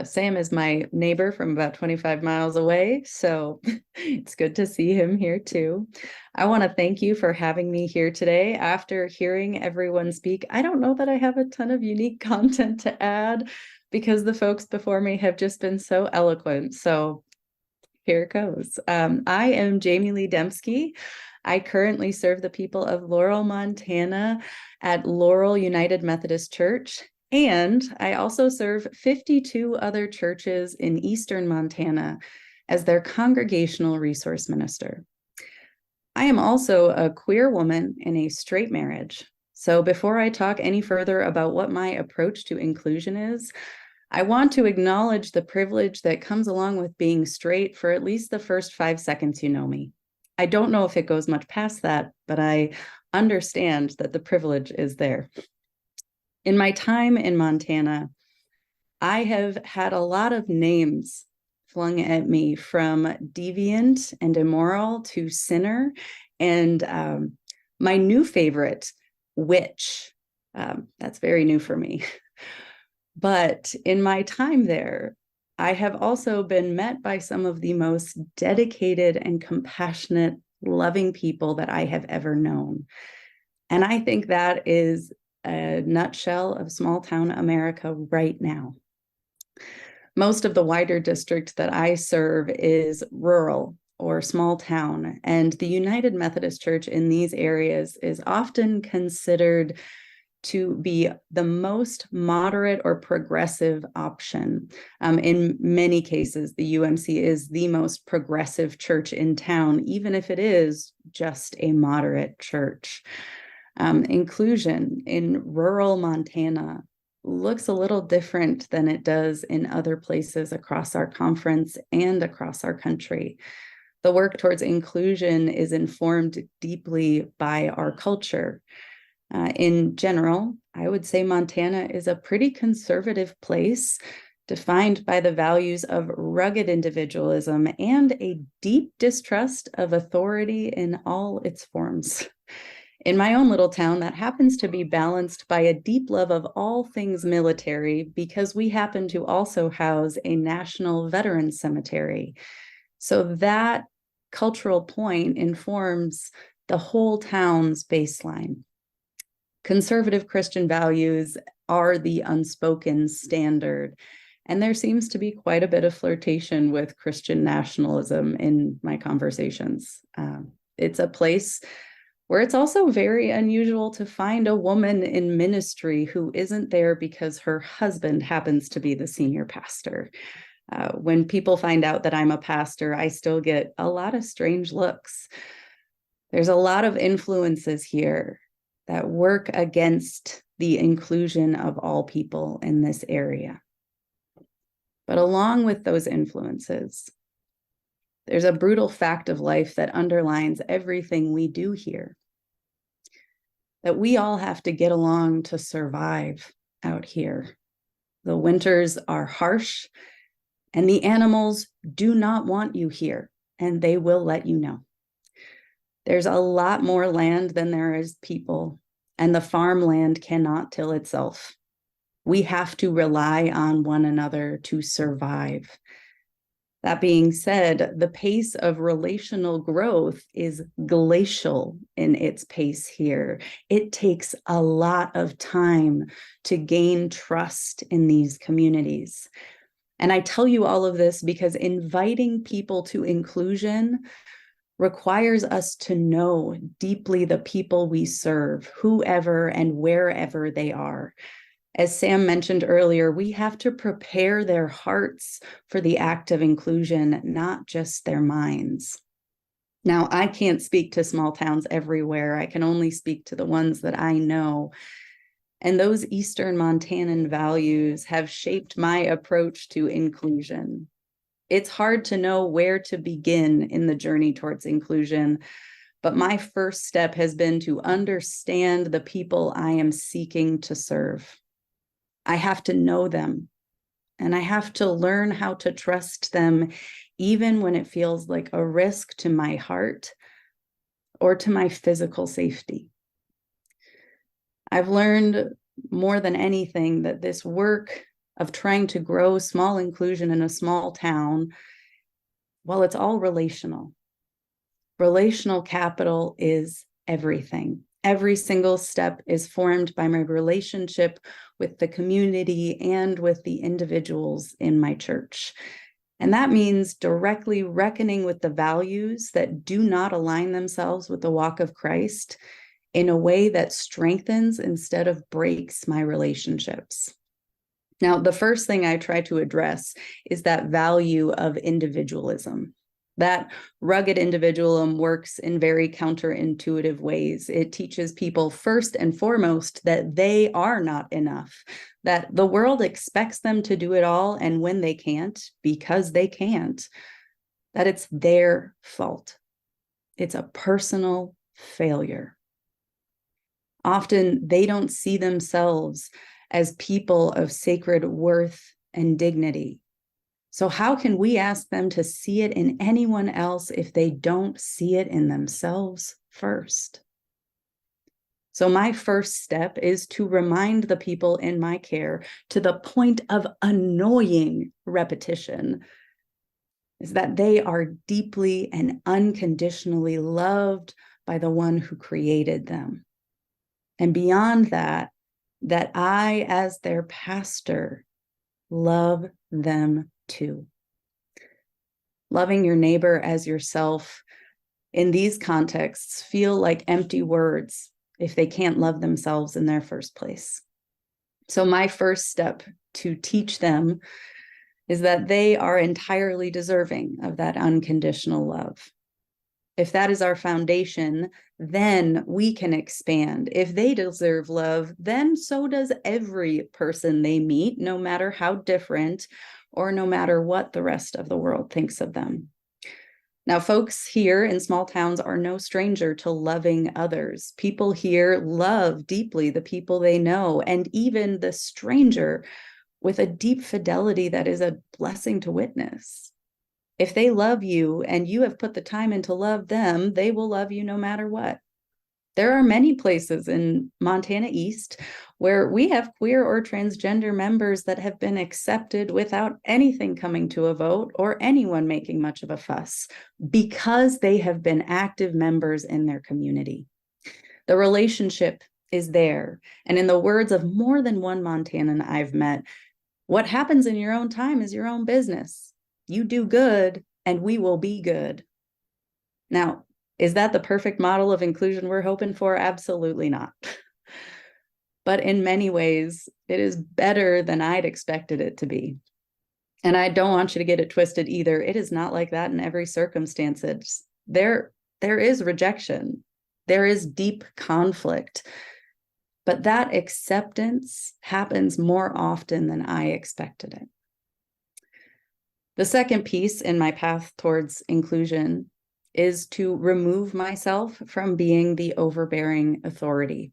Sam is my neighbor from about 25 miles away, so it's good to see him here too. I want to thank you for having me here today. After hearing everyone speak, I don't know that I have a ton of unique content to add because the folks before me have just been so eloquent. So here it goes. I am Jamie Lee Demske. I currently serve the people of Laurel, Montana at Laurel United Methodist Church. And I also serve 52 other churches in Eastern Montana as their congregational resource minister. I am also a queer woman in a straight marriage. So before I talk any further about what my approach to inclusion is, I want to acknowledge the privilege that comes along with being straight for at least the first 5 seconds you know me. I don't know if it goes much past that, but I understand that the privilege is there. In my time in Montana, I have had a lot of names flung at me, from deviant and immoral to sinner, and my new favorite, witch. That's very new for me. But in my time there, I have also been met by some of the most dedicated and compassionate, loving people that I have ever known. And I think that is a nutshell of small town America right now. Most of the wider district that I serve is rural or small town, and the United Methodist Church in these areas is often considered to be the most moderate or progressive option. In many cases, the UMC is the most progressive church in town, even if it is just a moderate church. Inclusion in rural Montana looks a little different than it does in other places across our conference and across our country. The work towards inclusion is informed deeply by our culture. In general, I would say Montana is a pretty conservative place, defined by the values of rugged individualism and a deep distrust of authority in all its forms. In my own little town, that happens to be balanced by a deep love of all things military, because we happen to also house a national veterans cemetery. So that cultural point informs the whole town's baseline. Conservative Christian values are the unspoken standard, and there seems to be quite a bit of flirtation with Christian nationalism in my conversations. It's a place where it's also very unusual to find a woman in ministry who isn't there because her husband happens to be the senior pastor. When people find out that I'm a pastor, I still get a lot of strange looks. There's a lot of influences here that work against the inclusion of all people in this area. But along with those influences, there's a brutal fact of life that underlines everything we do here. That we all have to get along to survive out here. The winters are harsh, and the animals do not want you here, and they will let you know. There's a lot more land than there is people, and the farmland cannot till itself. We have to rely on one another to survive. That being said, the pace of relational growth is glacial in its pace here. It takes a lot of time to gain trust in these communities. And I tell you all of this because inviting people to inclusion requires us to know deeply the people we serve, whoever and wherever they are. As Sam mentioned earlier, we have to prepare their hearts for the act of inclusion, not just their minds. Now, I can't speak to small towns everywhere. I can only speak to the ones that I know. And those Eastern Montanan values have shaped my approach to inclusion. It's hard to know where to begin in the journey towards inclusion, but my first step has been to understand the people I am seeking to serve. I have to know them, and I have to learn how to trust them, even when it feels like a risk to my heart or to my physical safety. I've learned more than anything that this work of trying to grow small inclusion in a small town, well, it's all relational. Relational capital is everything. Every single step is formed by my relationship with the community and with the individuals in my church. And that means directly reckoning with the values that do not align themselves with the walk of Christ in a way that strengthens instead of breaks my relationships. Now, the first thing I try to address is that value of individualism. That rugged individualism works in very counterintuitive ways. It teaches people first and foremost that they are not enough, that the world expects them to do it all, and when they can't, because they can't, that it's their fault. It's a personal failure. Often they don't see themselves as people of sacred worth and dignity. So how can we ask them to see it in anyone else if they don't see it in themselves first? So my first step is to remind the people in my care, to the point of annoying repetition, is that they are deeply and unconditionally loved by the one who created them. And beyond that, that I, as their pastor, love them too. Loving your neighbor as yourself in these contexts feel like empty words if they can't love themselves in their first place. So my first step to teach them is that they are entirely deserving of that unconditional love. If that is our foundation, then we can expand. If they deserve love, then so does every person they meet, no matter how different or no matter what the rest of the world thinks of them. Now, folks here in small towns are no stranger to loving others. People here love deeply the people they know, and even the stranger, with a deep fidelity that is a blessing to witness. If they love you and you have put the time in to love them, they will love you no matter what. There are many places in Montana East where we have queer or transgender members that have been accepted without anything coming to a vote or anyone making much of a fuss because they have been active members in their community. The relationship is there. And in the words of more than one Montanan I've met, what happens in your own time is your own business. You do good and we will be good. Now, is that the perfect model of inclusion we're hoping for? Absolutely not. But in many ways, it is better than I'd expected it to be. And I don't want you to get it twisted either. It is not like that in every circumstance. There is rejection. There is deep conflict. But that acceptance happens more often than I expected it. The second piece in my path towards inclusion is to remove myself from being the overbearing authority.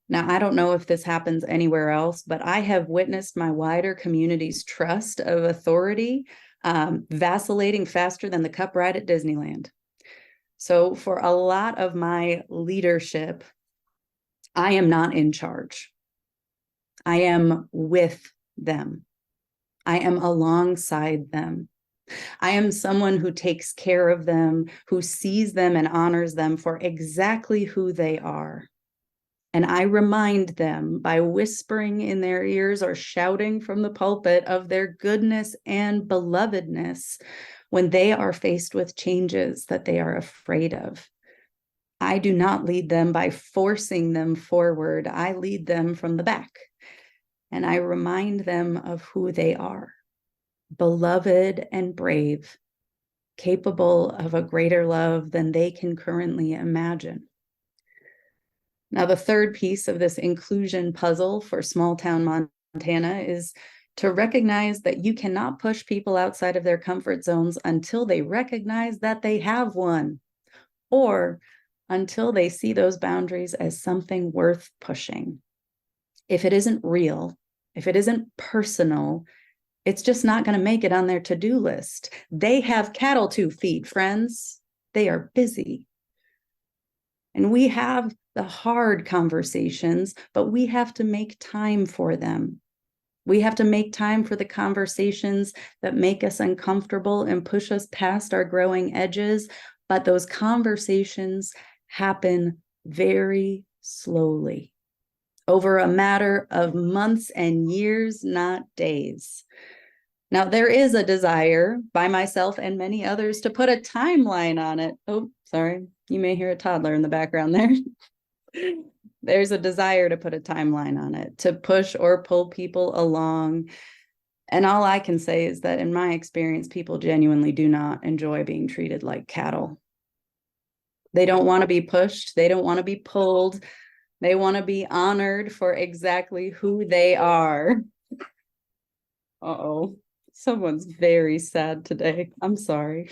Now, I don't know if this happens anywhere else, but I have witnessed my wider community's trust of authority vacillating faster than the cup ride at Disneyland. So for a lot of my leadership, I am not in charge. I am with them. I am alongside them. I am someone who takes care of them, who sees them and honors them for exactly who they are. And I remind them by whispering in their ears or shouting from the pulpit of their goodness and belovedness when they are faced with changes that they are afraid of. I do not lead them by forcing them forward. I lead them from the back. And I remind them of who they are. Beloved and brave, capable of a greater love than they can currently imagine. Now, the third piece of this inclusion puzzle for small town Montana is to recognize that you cannot push people outside of their comfort zones until they recognize that they have one, or until they see those boundaries as something worth pushing. If it isn't real, if it isn't personal, it's just not going to make it on their to-do list. They have cattle to feed, friends. They are busy. And we have the hard conversations, but we have to make time for them. We have to make time for the conversations that make us uncomfortable and push us past our growing edges. But those conversations happen very slowly, over a matter of months and years, not days. Now, there is a desire by myself and many others to put a timeline on it. Oh, sorry. You may hear a toddler in the background there. There's a desire to put a timeline on it, to push or pull people along. And all I can say is that in my experience, people genuinely do not enjoy being treated like cattle. They don't want to be pushed. They don't want to be pulled. They want to be honored for exactly who they are. Uh-oh. Someone's very sad today. I'm sorry.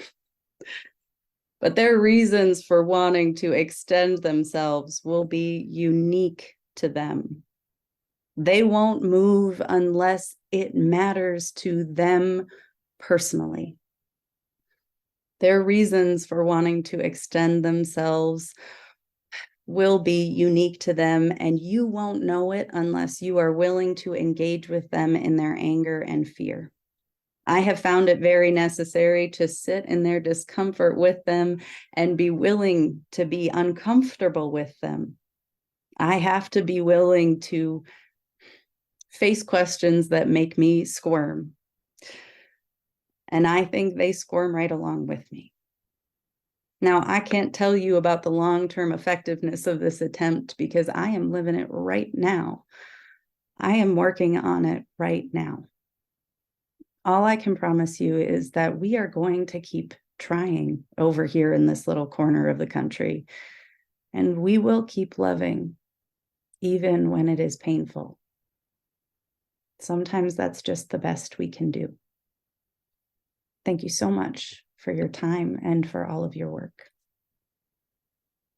But their reasons for wanting to extend themselves will be unique to them. They won't move unless it matters to them personally. Their reasons for wanting to extend themselves will be unique to them, and you won't know it unless you are willing to engage with them in their anger and fear. I have found it very necessary to sit in their discomfort with them and be willing to be uncomfortable with them. I have to be willing to face questions that make me squirm. And I think they squirm right along with me. Now, I can't tell you about the long-term effectiveness of this attempt because I am living it right now. I am working on it right now. All I can promise you is that we are going to keep trying over here in this little corner of the country, and we will keep loving even when it is painful. Sometimes that's just the best we can do. Thank you so much for your time and for all of your work.